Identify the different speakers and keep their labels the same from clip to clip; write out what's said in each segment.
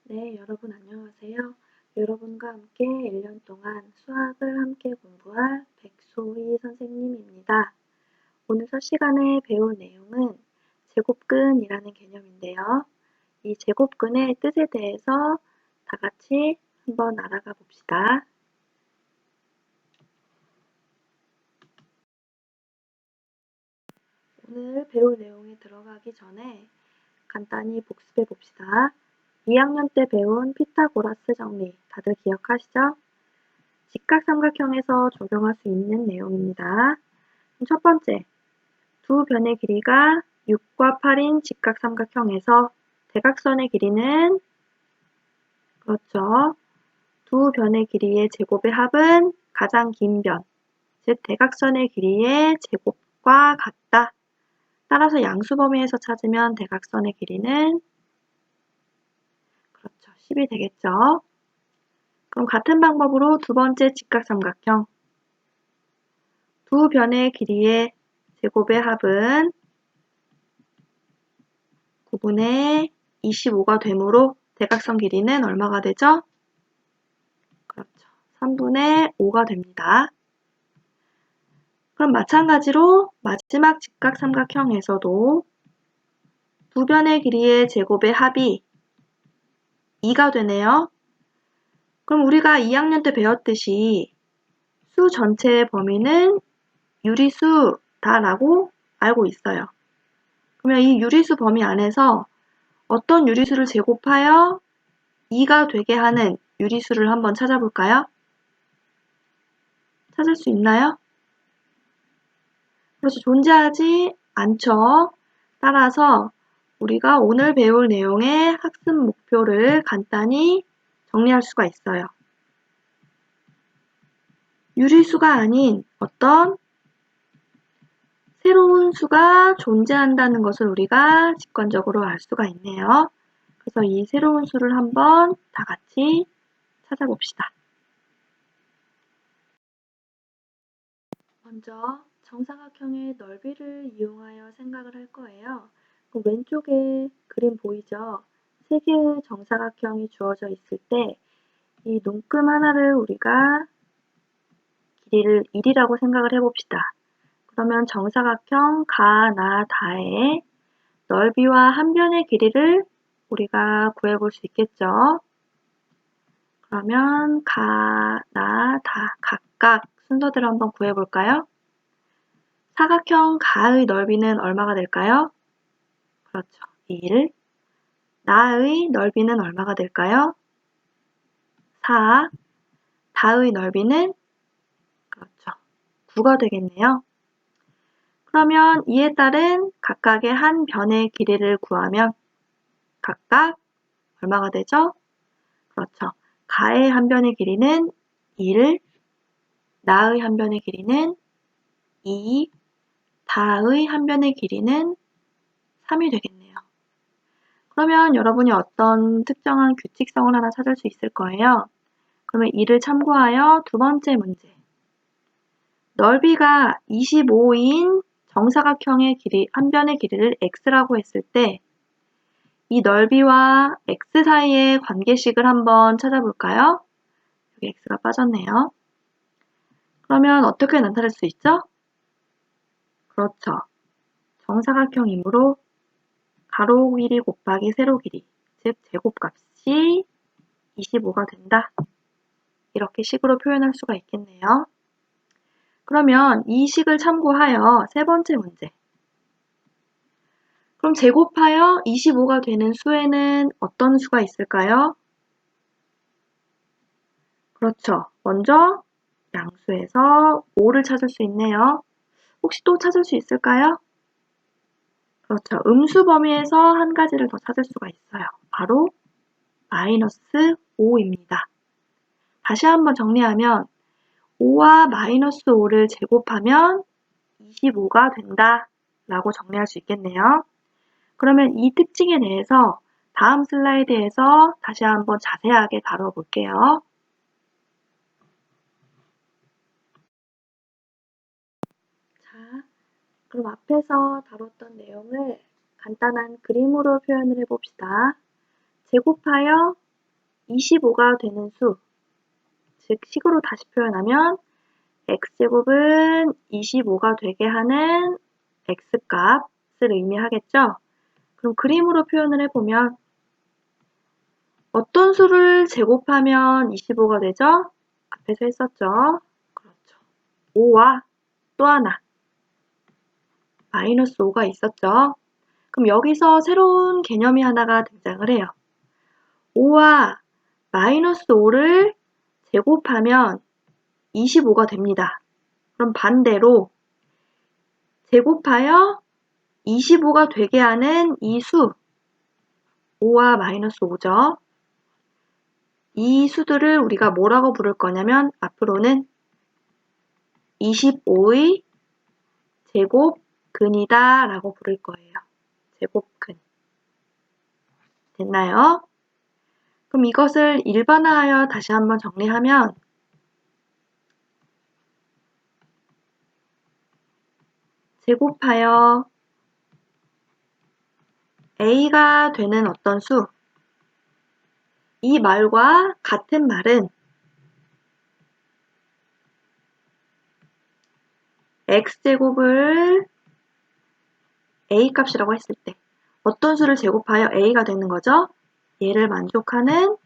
Speaker 1: 네, 여러분 안녕하세요. 여러분과 함께 1년 동안 수학을 함께 공부할 백소희 선생님입니다. 오늘 첫 시간에 배울 내용은 제곱근이라는 개념인데요. 이 제곱근의 뜻에 대해서 다 같이 한번 알아가 봅시다. 오늘 배울 내용에 들어가기 전에 간단히 복습해 봅시다. 2학년 때 배운 피타고라스 정리 다들 기억하시죠? 직각삼각형에서 적용할 수 있는 내용입니다. 첫 번째, 두 변의 길이가 6과 8인 직각삼각형에서 대각선의 길이는 그렇죠. 두 변의 길이의 제곱의 합은 가장 긴 변, 즉 대각선의 길이의 제곱과 같다. 따라서 양수 범위에서 찾으면 대각선의 길이는 그렇죠. 10이 되겠죠. 그럼 같은 방법으로 두 번째 직각삼각형 두 변의 길이의 제곱의 합은 9분의 25가 되므로 대각선 길이는 얼마가 되죠? 그렇죠. 3분의 5가 됩니다. 그럼 마찬가지로 마지막 직각삼각형에서도 두 변의 길이의 제곱의 합이 2가 되네요. 그럼 우리가 2학년 때 배웠듯이 수 전체의 범위는 유리수다라고 알고 있어요. 그러면 이 유리수 범위 안에서 어떤 유리수를 제곱하여 2가 되게 하는 유리수를 한번 찾아볼까요? 찾을 수 있나요? 그래서 존재하지 않죠. 따라서 우리가 오늘 배울 내용의 학습 목표를 간단히 정리할 수가 있어요. 유리수가 아닌 어떤 새로운 수가 존재한다는 것을 우리가 직관적으로 알 수가 있네요. 그래서 이 새로운 수를 한번 다 같이 찾아봅시다. 먼저 정사각형의 넓이를 이용하여 생각을 할 거예요. 왼쪽에 그림 보이죠? 세 개의 정사각형이 주어져 있을 때 이 눈금 하나를 우리가 길이를 1이라고 생각을 해봅시다. 그러면 정사각형 가, 나, 다의 넓이와 한 변의 길이를 우리가 구해볼 수 있겠죠? 그러면 가, 나, 다 각각 순서대로 한번 구해볼까요? 사각형 가의 넓이는 얼마가 될까요? 그렇죠. 1. 나의 넓이는 얼마가 될까요? 4. 다의 넓이는 그렇죠. 9가 되겠네요. 그러면 이에 따른 각각의 한 변의 길이를 구하면 각각 얼마가 되죠? 그렇죠. 가의 한 변의 길이는 1, 나의 한 변의 길이는 2, 다의 한 변의 길이는 3이 되겠네요. 그러면 여러분이 어떤 특정한 규칙성을 하나 찾을 수 있을 거예요. 그러면 이를 참고하여 두 번째 문제. 넓이가 25인 정사각형의 길이, 한 변의 길이를 x라고 했을 때 이 넓이와 x 사이의 관계식을 한번 찾아볼까요? 여기 x가 빠졌네요. 그러면 어떻게 나타낼 수 있죠? 그렇죠. 정사각형이므로 가로 길이 곱하기 세로 길이, 즉 제곱값이 25가 된다. 이렇게 식으로 표현할 수가 있겠네요. 그러면 이 식을 참고하여 세 번째 문제. 그럼 제곱하여 25가 되는 수에는 어떤 수가 있을까요? 그렇죠. 먼저 양수에서 5를 찾을 수 있네요. 혹시 또 찾을 수 있을까요? 그렇죠. 음수 범위에서 한 가지를 더 찾을 수가 있어요. 바로 마이너스 5입니다. 다시 한번 정리하면 5와 마이너스 5를 제곱하면 25가 된다 라고 정리할 수 있겠네요. 그러면 이 특징에 대해서 다음 슬라이드에서 다시 한번 자세하게 다뤄볼게요. 자, 그럼 앞에서 다뤘던 내용을 간단한 그림으로 표현을 해봅시다. 제곱하여 25가 되는 수, 즉 식으로 다시 표현하면 x제곱은 25가 되게 하는 x값을 의미하겠죠? 그럼 그림으로 표현을 해보면 어떤 수를 제곱하면 25가 되죠? 앞에서 했었죠? 그렇죠. 5와 또 하나 마이너스 5가 있었죠? 그럼 여기서 새로운 개념이 하나가 등장을 해요. 5와 마이너스 5를 제곱하면 25가 됩니다. 그럼 반대로 제곱하여 25가 되게 하는 이 수, 5와 마이너스 5죠. 이 수들을 우리가 뭐라고 부를 거냐면 앞으로는 25의 제곱근이다 라고 부를 거예요. 제곱근. 됐나요? 그럼 이것을 일반화하여 다시 한번 정리하면 제곱하여 a가 되는 어떤 수, 이 말과 같은 말은 x제곱을 a 값이라고 했을 때 어떤 수를 제곱하여 a가 되는 거죠? 얘를 만족하는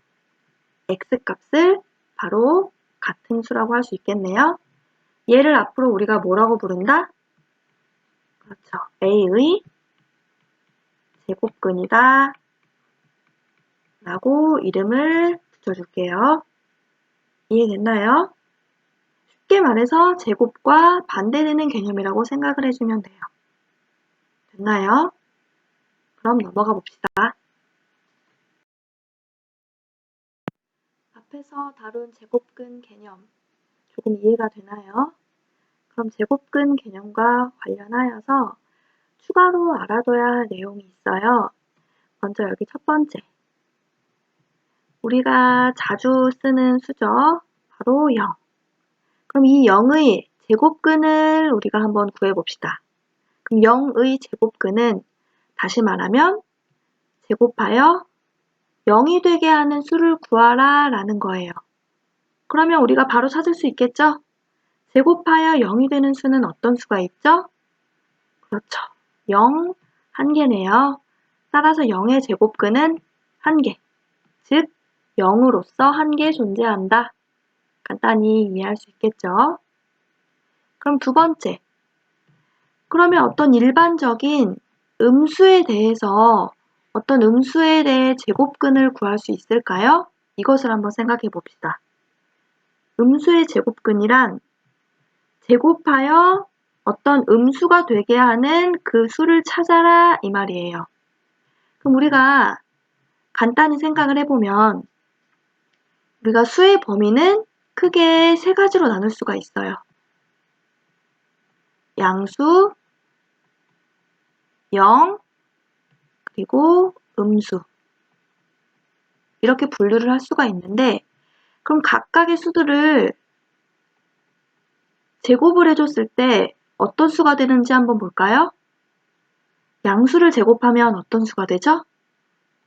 Speaker 1: x값을 바로 같은 수라고 할 수 있겠네요. 얘를 앞으로 우리가 뭐라고 부른다? 그렇죠. a의 제곱근이다 라고 이름을 붙여줄게요. 이해됐나요? 쉽게 말해서 제곱과 반대되는 개념이라고 생각을 해주면 돼요. 됐나요? 그럼 넘어가 봅시다. 앞에서 다룬 제곱근 개념 조금 이해가 되나요? 그럼 제곱근 개념과 관련하여서 추가로 알아둬야 할 내용이 있어요. 먼저 여기 첫 번째. 우리가 자주 쓰는 수죠. 바로 0. 그럼 이 0의 제곱근을 우리가 한번 구해봅시다. 그럼 0의 제곱근은 다시 말하면 제곱하여 0이 되게 하는 수를 구하라 라는 거예요. 그러면 우리가 바로 찾을 수 있겠죠? 제곱하여 0이 되는 수는 어떤 수가 있죠? 그렇죠. 0, 1개네요. 따라서 0의 제곱근은 1개. 즉 0으로서 1개 존재한다. 간단히 이해할 수 있겠죠? 그럼 두 번째. 그러면 어떤 일반적인 음수에 대해서 어떤 음수에 대해 제곱근을 구할 수 있을까요? 이것을 한번 생각해 봅시다. 음수의 제곱근이란 제곱하여 어떤 음수가 되게 하는 그 수를 찾아라 이 말이에요. 그럼 우리가 간단히 생각을 해보면 우리가 수의 범위는 크게 세 가지로 나눌 수가 있어요. 양수, 0, 그리고 음수. 이렇게 분류를 할 수가 있는데 그럼 각각의 수들을 제곱을 해줬을 때 어떤 수가 되는지 한번 볼까요? 양수를 제곱하면 어떤 수가 되죠?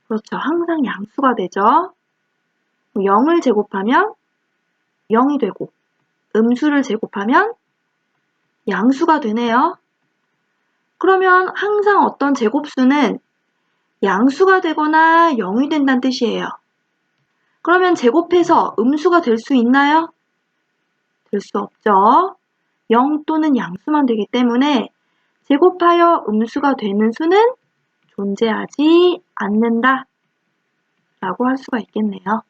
Speaker 1: 그렇죠. 항상 양수가 되죠. 0을 제곱하면 0이 되고 음수를 제곱하면 양수가 되네요. 그러면 항상 어떤 제곱수는 양수가 되거나 0이 된다는 뜻이에요. 그러면 제곱해서 음수가 될 수 있나요? 될 수 없죠. 0 또는 양수만 되기 때문에 제곱하여 음수가 되는 수는 존재하지 않는다 라고 할 수가 있겠네요.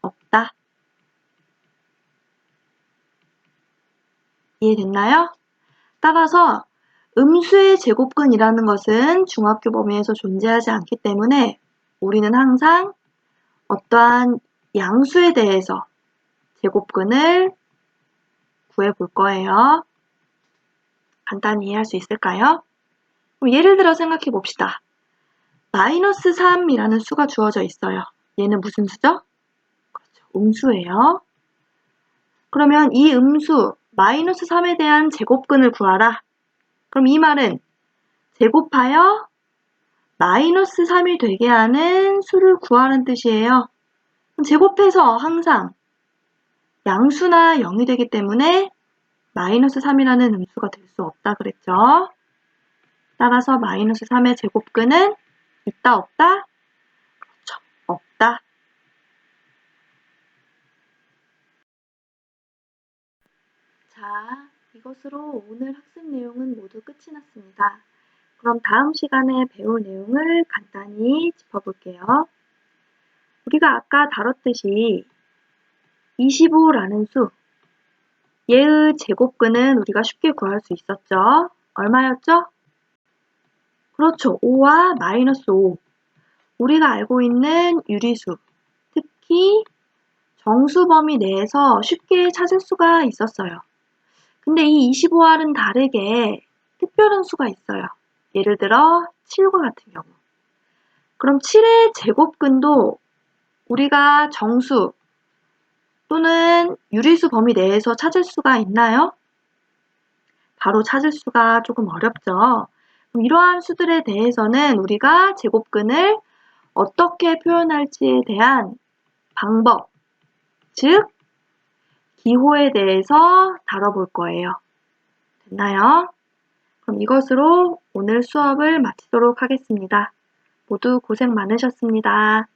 Speaker 1: 없다. 이해됐나요? 따라서 음수의 제곱근이라는 것은 중학교 범위에서 존재하지 않기 때문에 우리는 항상 어떠한 양수에 대해서 제곱근을 구해볼 거예요. 간단히 이해할 수 있을까요? 그럼 예를 들어 생각해 봅시다. 마이너스 3이라는 수가 주어져 있어요. 얘는 무슨 수죠? 그렇죠. 음수예요. 그러면 이 음수 마이너스 3에 대한 제곱근을 구하라. 그럼 이 말은 제곱하여 마이너스 3이 되게 하는 수를 구하는 뜻이에요. 제곱해서 항상 양수나 0이 되기 때문에 마이너스 3이라는 음수가 될 수 없다 그랬죠. 따라서 마이너스 3의 제곱근은 있다 없다? 그렇죠. 없다. 자, 이것으로 오늘 학습 내용은 모두 끝이 났습니다. 그럼 다음 시간에 배울 내용을 간단히 짚어볼게요. 우리가 아까 다뤘듯이 25라는 수, 얘의 제곱근은 우리가 쉽게 구할 수 있었죠. 얼마였죠? 그렇죠. 5와 마이너스 5. 우리가 알고 있는 유리수, 특히 정수 범위 내에서 쉽게 찾을 수가 있었어요. 근데 이 25와는 다르게 특별한 수가 있어요. 예를 들어 7과 같은 경우. 그럼 7의 제곱근도 우리가 정수 또는 유리수 범위 내에서 찾을 수가 있나요? 바로 찾을 수가 조금 어렵죠. 그럼 이러한 수들에 대해서는 우리가 제곱근을 어떻게 표현할지에 대한 방법, 즉 기호에 대해서 다뤄볼 거예요. 됐나요? 그럼 이것으로 오늘 수업을 마치도록 하겠습니다. 모두 고생 많으셨습니다.